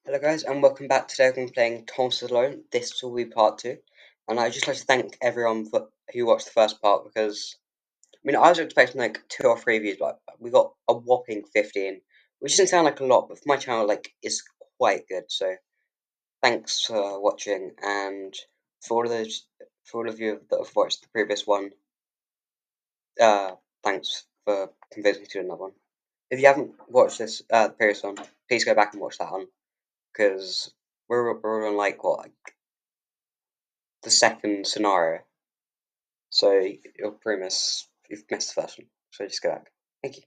Hello guys and welcome back. Today we're playing Thomas Alone. This will be part 2. And I'd just like to thank everyone who watched the first part because, I was expecting like 2 or 3 views, but we got a whopping 15. Which doesn't sound like a lot, but for my channel, it's quite good. So thanks for watching, and for all of you that have watched the previous one, thanks for convincing me to do another one. If you haven't watched the previous one, please go back and watch that one. Because we're on like the second scenario, so you'll pretty miss you've missed the first one. So just go back. Thank you.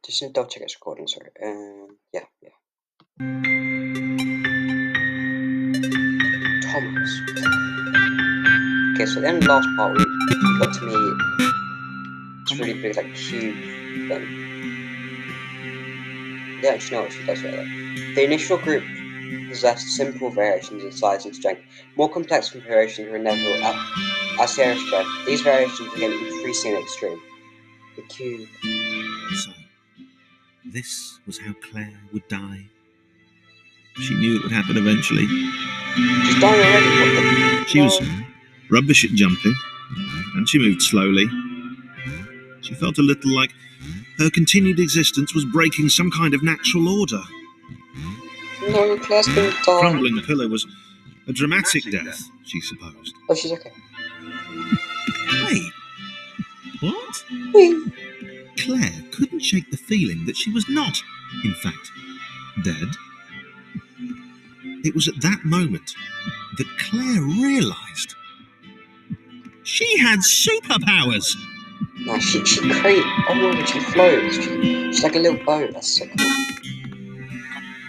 Just double check it's recording. Sorry. Yeah. Thomas. Okay, so at the end of the last part, we got to meet this really big cube thing. Yeah, actually, no, she does say that. The initial group possessed simple variations in size and strength. More complex configurations were inevitable as the area spread. These variations became increasingly extreme. The cube. So, this was how Claire would die. She knew it would happen eventually. She's dying already. She was rubbish at jumping, and she moved slowly. She felt a little like her continued existence was breaking some kind of natural order. No, Claire's been dying. Crumbling pillar was a dramatic death, she supposed. Oh, she's okay. Wait. What? Wait. Claire couldn't shake the feeling that she was not, in fact, dead. It was at that moment that Claire realised she had superpowers. No, she creates. Oh, she floats. She's like a little boat. That's so cool.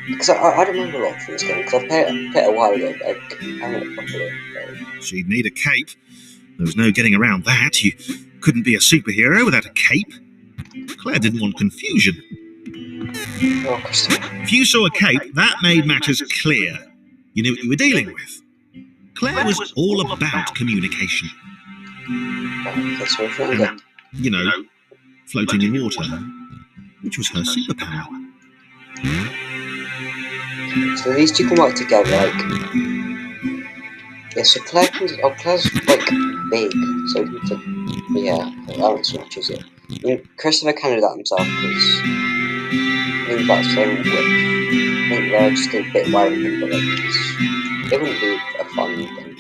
Because I don't remember a lot from this game, because I played it a while ago, but I haven't properly played. She'd need a cape. There was no getting around that. You couldn't be a superhero without a cape. Claire didn't want confusion. Oh, if you saw a cape, that made matters clear. You knew what you were dealing with. Claire was all about communication. That's what I'm doing. You know, floating in water, which was her superpower. So these two can work together, yeah, so Claire's big, so we need to, yeah, that one's not much, is it? Christopher can do that himself, because I think that's the same with I think they're just a bit wider than him, but it wouldn't be a fun thing.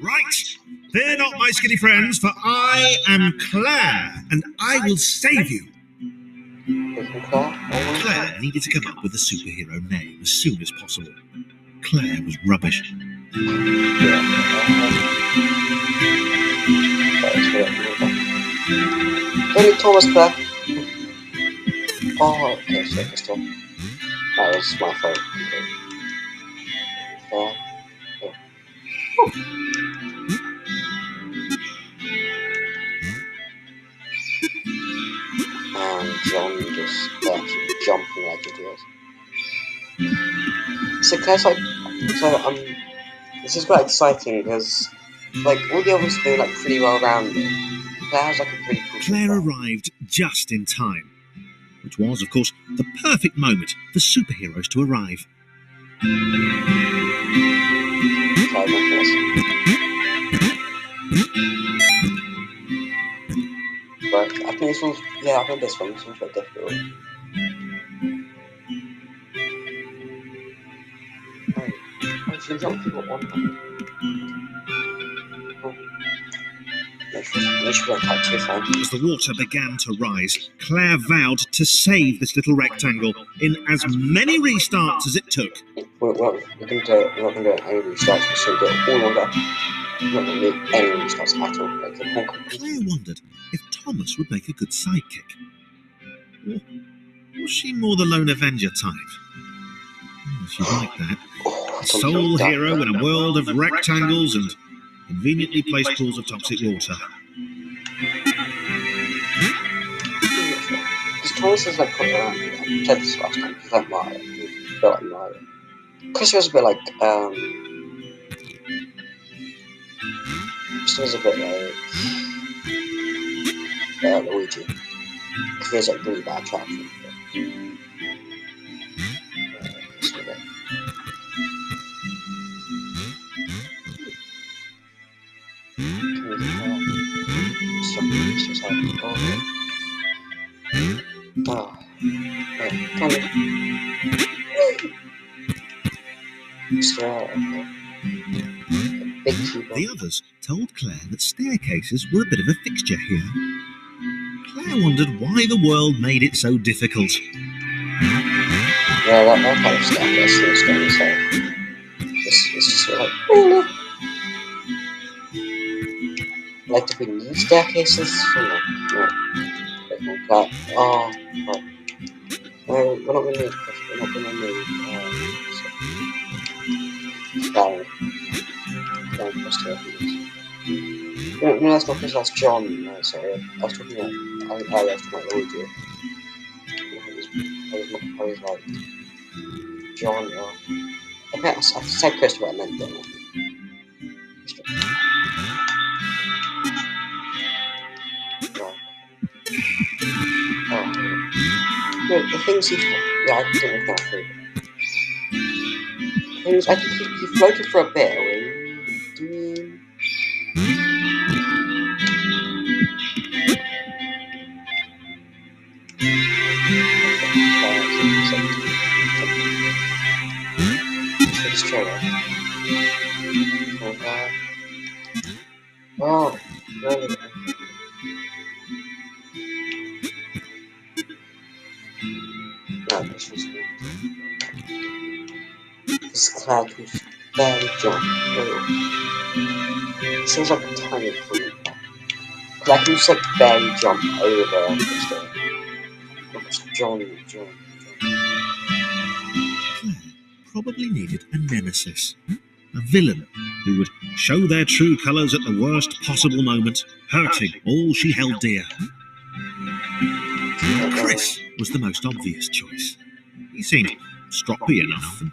Right, they're not my skinny friends, for I am Claire, and I will save you. Claire needed to come up with a superhero name as soon as possible. Claire was rubbish. Don't Thomas Claire. Oh, okay, so this one. That was my fault. And John just jumping like idiots. So Claire's this is quite exciting because all the others do pretty well rounded. Claire has a pretty cool. Claire arrived just in time, which was, of course, the perfect moment for superheroes to arrive. But I think this one's, I think this one's quite difficult. Oh, she can jump people on that. As the water began to rise, Claire vowed to save this little rectangle in as many restarts as it took. We're not going to do any restarts, we're going to do it all over. We're not going to do any restarts at all. Claire wondered if Thomas would make a good sidekick. Or was she more the lone Avenger type? She liked that. A sole hero in a world of rectangles and conveniently placed pools of toxic water. Thomas is like put around. I played this last time because I like Mario. He felt like Mario. Chris was a bit like Chris was a bit like Luigi. Because he has like really bad traction. The others told Claire that staircases were a bit of a fixture here. Claire wondered why the world made it so difficult. Yeah, that kind of staircase is going to say. It's just sort of like, oh no. Like, do we need staircases? No. Oh, right. No, we're not going to need this. We're not going to need no, that's not because that's John. No, sorry. I was talking about, I was talking about Luigi. I was like, John, I said Christopher, I meant John. The things he, yeah, I don't know if that's true. Things, I think he floated for a bit. Let's try that. Oh, no. No, this was good. This Claire can barely jump. It seems like a tiny food. Because I can just like barely jump over this thing. Because John. Claire probably needed a nemesis. A villain who would show their true colours at the worst possible moment, hurting all she held dear. Chris was the most obvious choice. He seemed stroppy enough, and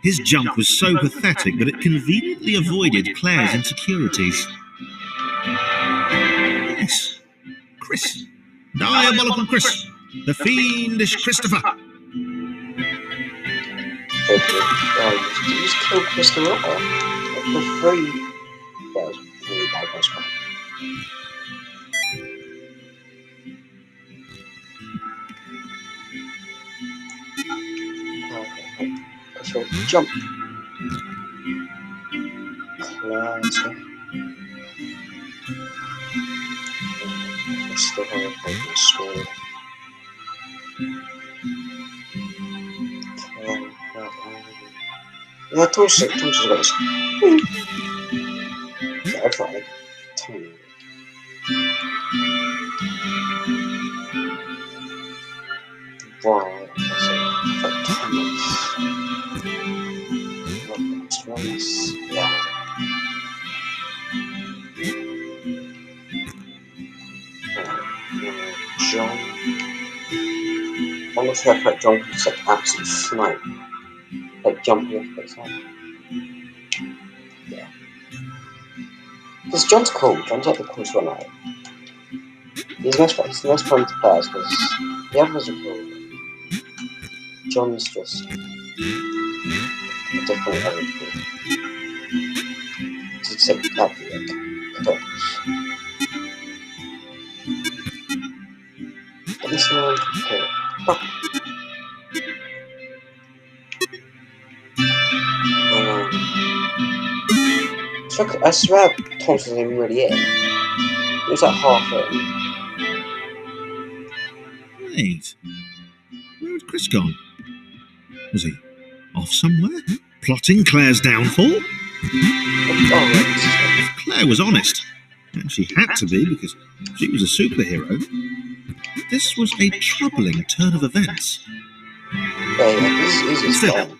his jump was so pathetic that it conveniently avoided Claire's insecurities. Yes, Chris. Diabolical Chris. The fiendish Christopher. Did you just kill Christopher? The three. That was really bad question. So jump. Classic. That's the whole point of the story. Yeah, Thomas is got this. Yeah, I've got like 10. Right, so like 10 minutes. Yeah. John. I'm not sure if like John can just like absolute snipe. Like jumping off the side. Yeah. Because John's cool. John's like the coolest one out. He's the most fun to play because the others are cool. John's just a different level of cool. It's like cooks. Let me see how I'm cool. I swear Thomas wasn't even really in. He was like half in. Wait, where had Chris gone? Was he off somewhere? Plotting Claire's downfall? If Claire was honest, and she had to be because she was a superhero, this was a troubling turn of events. Still,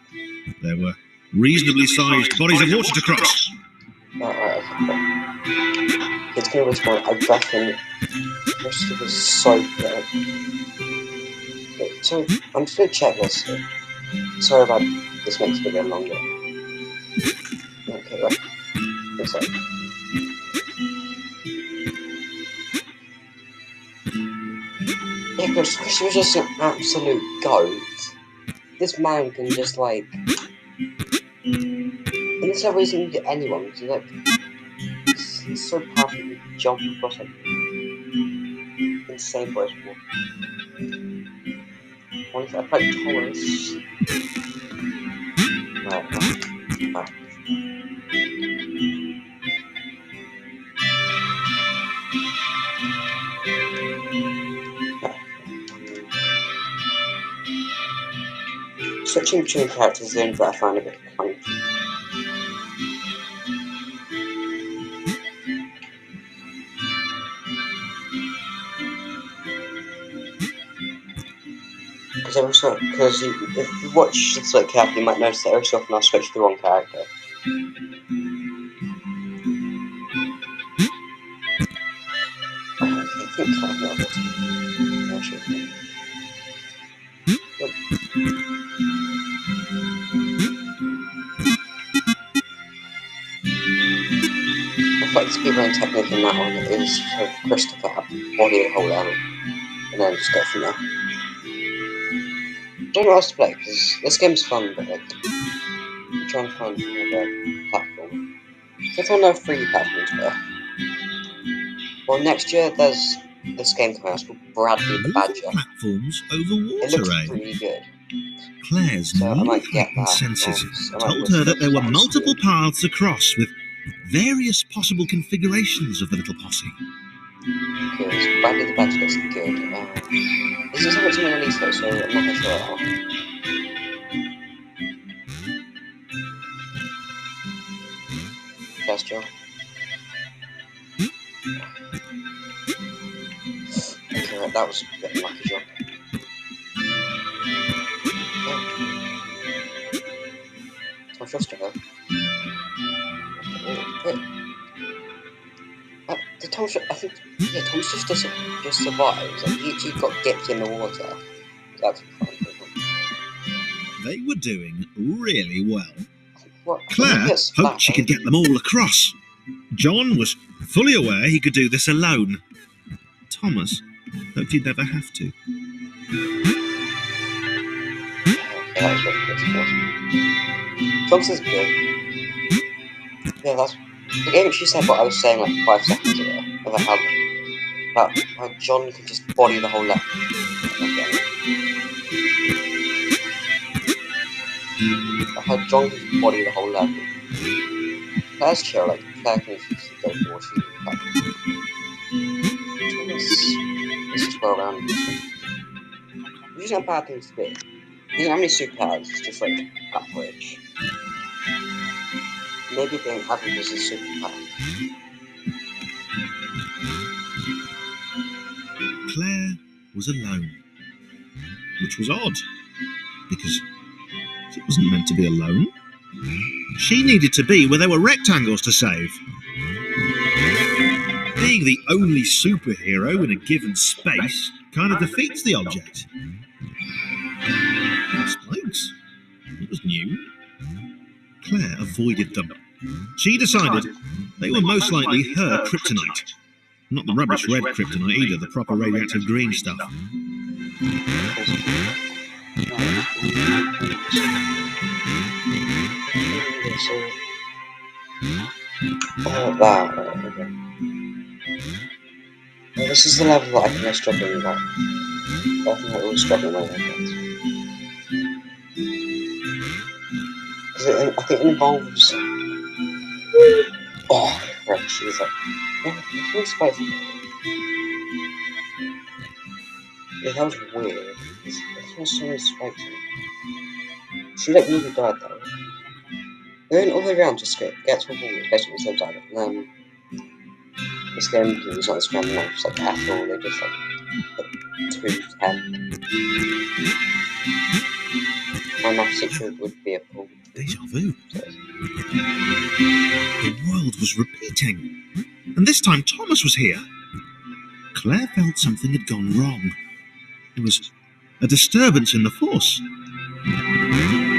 there were reasonably sized bodies of water to cross. It's going to respond. I reckon Christopher's so good. So, I'm just gonna check this. Sorry about this makes the video longer. Okay, right. I'm sorry. Yeah, because Chris was just an absolute goat. This man can just, like... And there's no reason to anyone, because he's so powerful, he can jump across, like, insane boys before. Honestly, I played Thomas. Right. Switching between characters is the only bit I find a bit clunky. Because if you watch this like character, you might notice that every so often I'll switch to the wrong character. I think I know this. I like the speedrun technique in that one is for Christopher body the whole level, and then just go from there. I don't know what else to play, because this game's fun, but like, I'm trying to find another platform. There's no free platforms there. Well, next year there's this game coming out, it's called Bradley the Badger. Platforms over water, it looks really good. Claire's newly heightened senses told her that there were multiple paths across with various possible configurations of the little posse. Because Bradley the Badger looks good. This is what's in the release though, so I'm not quite sure about that. First job. Okay, right, that was a bit unlucky job. I trust her. Thomas, I think, yeah, Thomas just survives. Like, he got dipped in the water. That's fine. They were doing really well. What? Claire hoped she could get them all across. John was fully aware he could do this alone. Thomas hoped he'd never have to. Okay, that was really good. Thomas is good. Yeah, that's... The game she said what I was saying like 5 seconds ago, about how John can just body the whole level. How John can just body the whole level. Claire's chill, like Claire can just go for what she's like. Let's just go around this one. Which is not a bad thing to do. He doesn't have any superpowers, it's just like average. Maybe being average is a superpower. Claire was alone, which was odd, because she wasn't meant to be alone. She needed to be where there were rectangles to save. Being the only superhero in a given space kind of defeats the object. Spikes? It was new. Claire avoided them. She decided they were most likely her kryptonite. Not the rubbish red kryptonite either, the proper radioactive green stuff. Oh, wow. Okay. Well, this is the level that I think I'm struggling with. I think I always struggle with that. Because I think it involves... Oh, right, she's like... Yeah, it's really spicy. Yeah, that was weird. There's so many spikes in it. She like really died though. They went all the way around to get to a wall that's basically the same side. And then this game is not this random knives like at all, they just like 2-10. My math secret would be a pool. Deja vu. The world was repeating. And this time Thomas was here. Claire felt something had gone wrong. There was A disturbance in the force.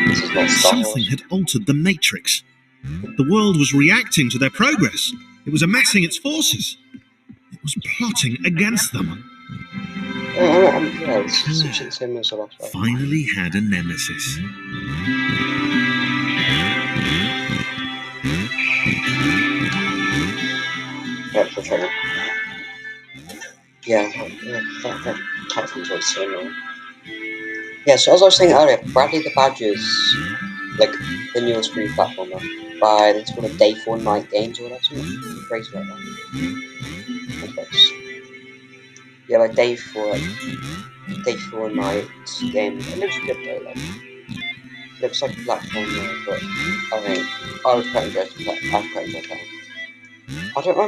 This is not Star Wars. Something had altered the matrix. The world was reacting to their progress. It was amassing its forces. It was plotting against them. Yeah, it's same as the last one. Finally had a nemesis. Right, for training. Yeah, that platform's really similar. Yeah, so as I was saying earlier, Bradley the Badger's like the newest free platformer by it's called a Day 4 Night Games or whatever. Something crazy like that. Yeah, like Day 4 Night Games. It looks good though. Like looks like a platformer, but I think I would quite enjoy playing. I don't.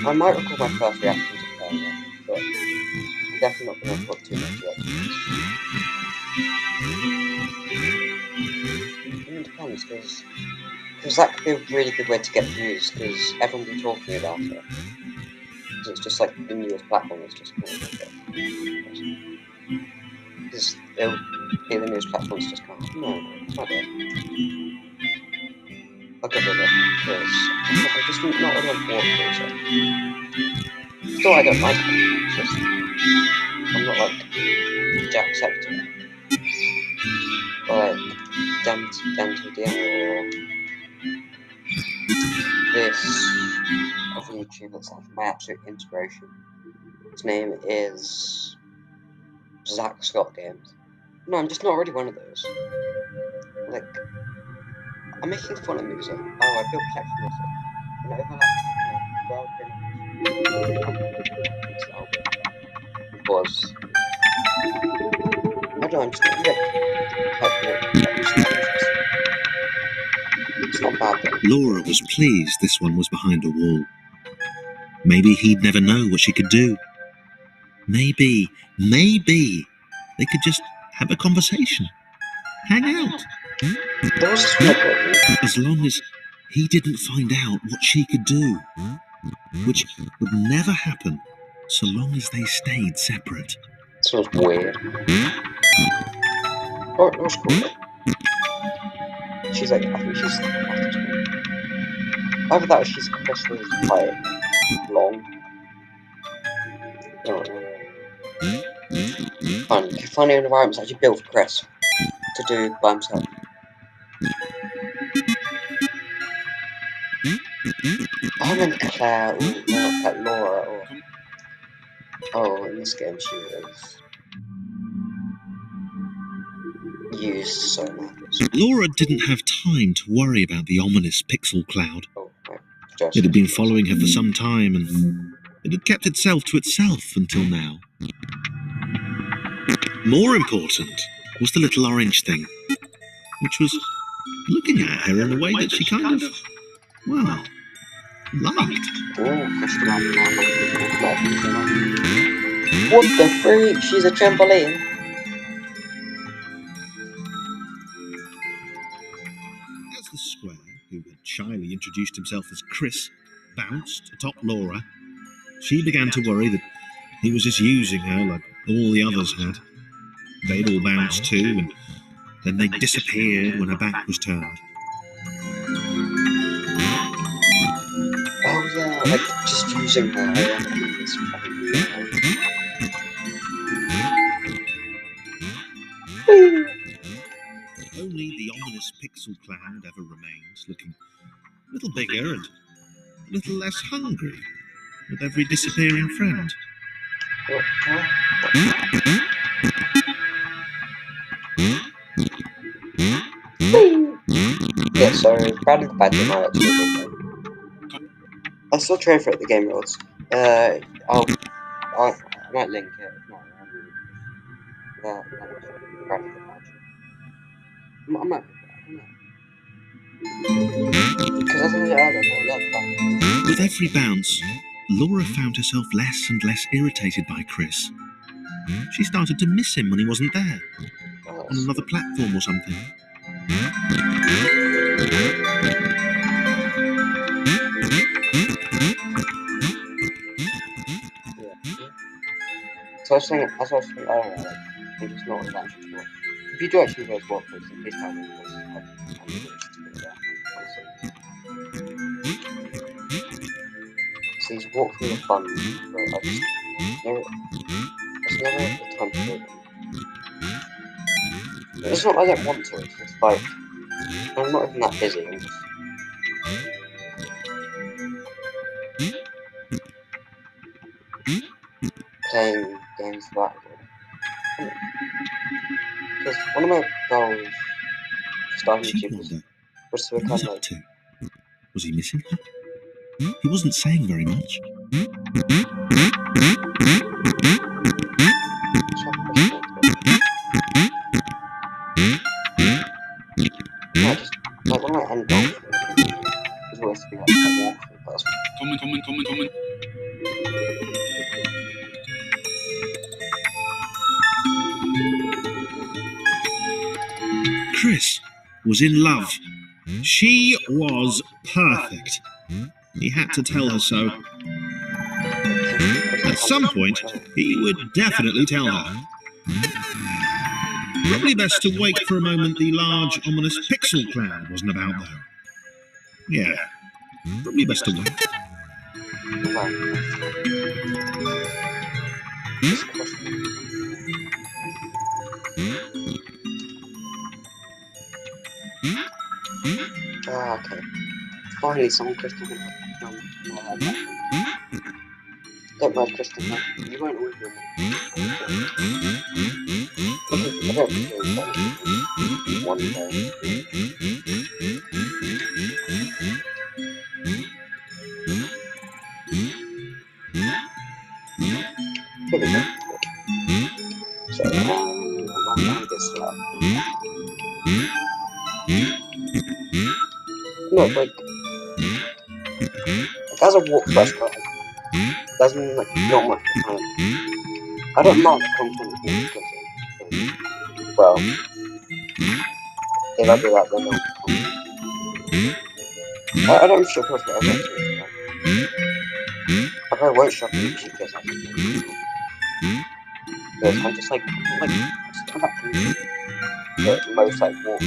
I might record my first reaction to playing it, but I'm definitely not going to put too much reactions. It depends, because that could be a really good way to get views, because everyone will be talking about it. Because it's just like the newest platform. It's just kind of like because it'll be the newest platform's just kind of no, I don't. I'll give it a because I'm just not really on board with it. Still, I don't like them. It's just I'm not like Jack Sector or like Dental DM or this other YouTuber that's my absolute inspiration. His name is Zach Scott Games. No, I'm just not really one of those. Like, I'm making fun of music. Oh, I feel protectionistic. And overlap, well, it's the album. Because, I don't know, I'm just not really it's not bad though. Laura was pleased this one was behind a wall. Maybe he'd never know what she could do. Maybe they could just have a conversation. Hang out. As long as he didn't find out what she could do. Which would never happen so long as they stayed separate. Sounds weird. Oh, it was cool. She's like, I think she's either that or she's crystal is quite long. Finding an environment's actually built for Chris to do by himself. I meant Claire, not Laura, or oh, in this game she was used so much. Laura didn't have time to worry about the ominous pixel cloud. Oh, right. It had been following her for some time, and it had kept itself to itself until now. More important was the little orange thing, which was looking at her in a way that she kind of, well, liked. What the freak? She's a trampoline. As the square, who had shyly introduced himself as Chris, bounced atop Laura, she began to worry that he was just using her like all the others had. They'd all bounced too, and then they disappeared when her back was turned. Oh yeah, like just using her. Only the ominous pixel cloud ever remains, looking a little bigger and a little less hungry with every disappearing friend. Yeah, so Bradley the Badger might actually be good. I still train for it, the game rules. I might link it. If not, Bradley the Badger. I might because I think I don't know. With every bounce, Laura found herself less and less irritated by Chris. She started to miss him when he wasn't there, on another platform or something. So I was thinking, I don't know. I'm just not that interested in it. If you do actually know what plays, then please tell me, because I'm really interested in that, honestly. Since walk through the fun, but I just never, it's never the time to do them. It's not like I don't want to, it's just like, I'm not even that busy, I'm just playing games for that as well. Because one of my goals for starting YouTube was to become like... Was he missing her? He wasn't saying very much. Yeah, just like one of my end goals is always to be like a walkthrough person. Comment. Chris was in love. She was perfect. He had to tell her so. At some point, he would definitely tell her. Probably best to wait for a moment the large, ominous pixel cloud wasn't about, though. Yeah, probably best to wait. Okay. Finally, someone crystal can have Don't mind crystal, man. You won't always be I don't feel one day. So, I'm this lot. No, like, as a walk first guy, doesn't like not much kind of. I don't mind the content because, well, if I do that, then I don't show off what I want to. I probably won't show off the cheap because I'm just like just come back from the most like walk.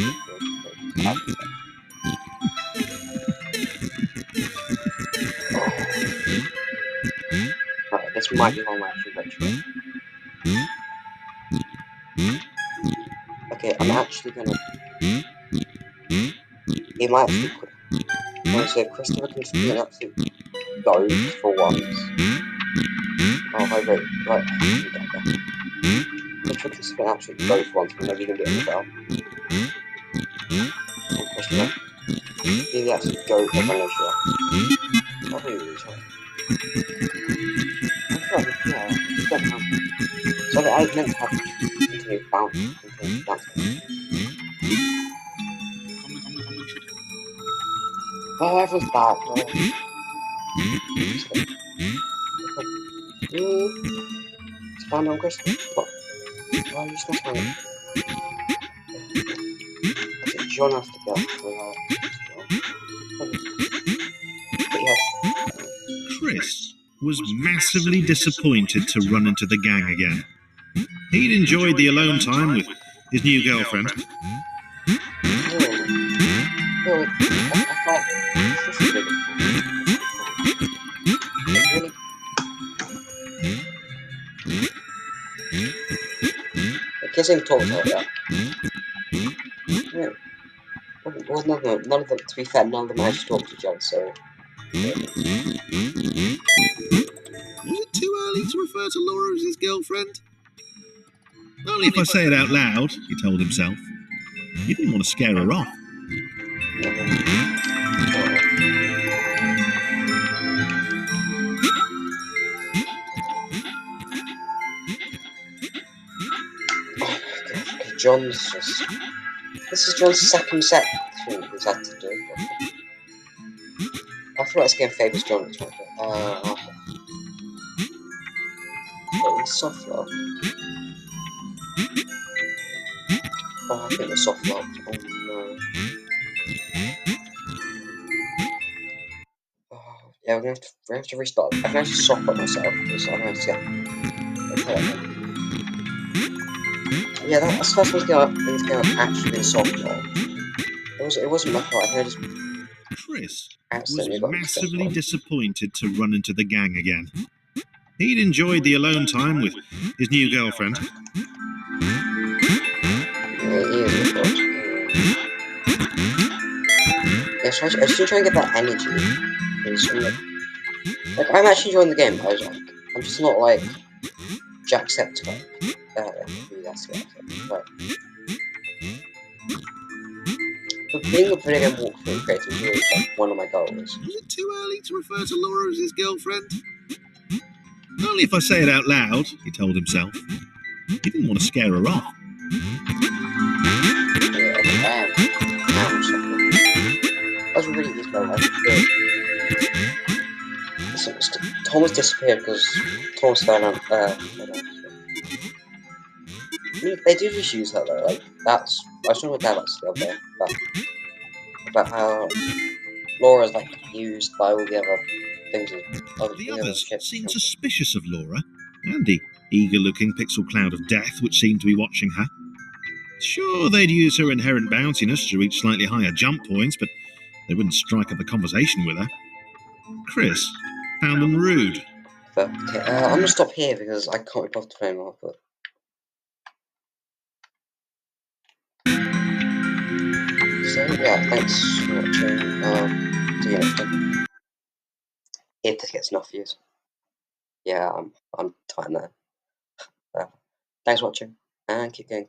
Right, this might be one actually retro. Okay, I'm actually gonna. It might actually quick. Honestly, Christopher can just be an absolute dog for once. Oh, I wrote right. Christopher can just be an absolute dog for once. Whenever you can get in the bell. And Christopher, be the absolute goat of Malaysia. Probably really sorry. Yeah, don't know. So I meant to have continue bouncing. Oh, everyone's back. Stand on Chris. What? Why are you still standing? John has to go. Chris was massively disappointed to run into the gang again. He'd enjoyed the alone time with his new girlfriend. Kissing talks like that. Yeah. Well, none of them, to be fair, none of them actually talk to each other, so... Was it too early to refer to Laura as his girlfriend? Only if I say it out loud, he told himself. He didn't want to scare her off. John's just... This is John's second section he's had to do. I feel like this game favours John. Soft lock. Oh, I think the soft lock. Oh no. Oh, yeah, we're gonna have to restart. I can actually soft lock myself because I'm gonna have to get. Yeah, that's the first one in this game I've actually been soft on. It wasn't my fault. I think I just Chris was accidentally got massively stressful. disappointed to run into the gang again. He'd enjoyed the alone time with his new girlfriend. Yeah, so I just try and get that energy. Because I'm actually enjoying the game. I'm just not like Jacksepticeye. That's it. Right. But being a video game walkthrough creator is really one of my goals. Was it too early to refer to Laura as his girlfriend? Only if I say it out loud, he told himself. He didn't want to scare her off. That was really easy, though. Thomas disappeared because Thomas fell on. I mean, they do just use that though. Like that's. I was talking with Dad the other day about how Laura's like used by all the other things. The others seemed suspicious of Laura and the eager-looking pixel cloud of death which seemed to be watching her. Sure, they'd use her inherent bounciness to reach slightly higher jump points, but they wouldn't strike up a conversation with her. Chris found them rude. But okay, I'm gonna stop here because I can't be bothered to play more. But so yeah, thanks for watching. See you next time. If this gets enough views. Yeah, I'm tight now. Thanks for watching and keep going.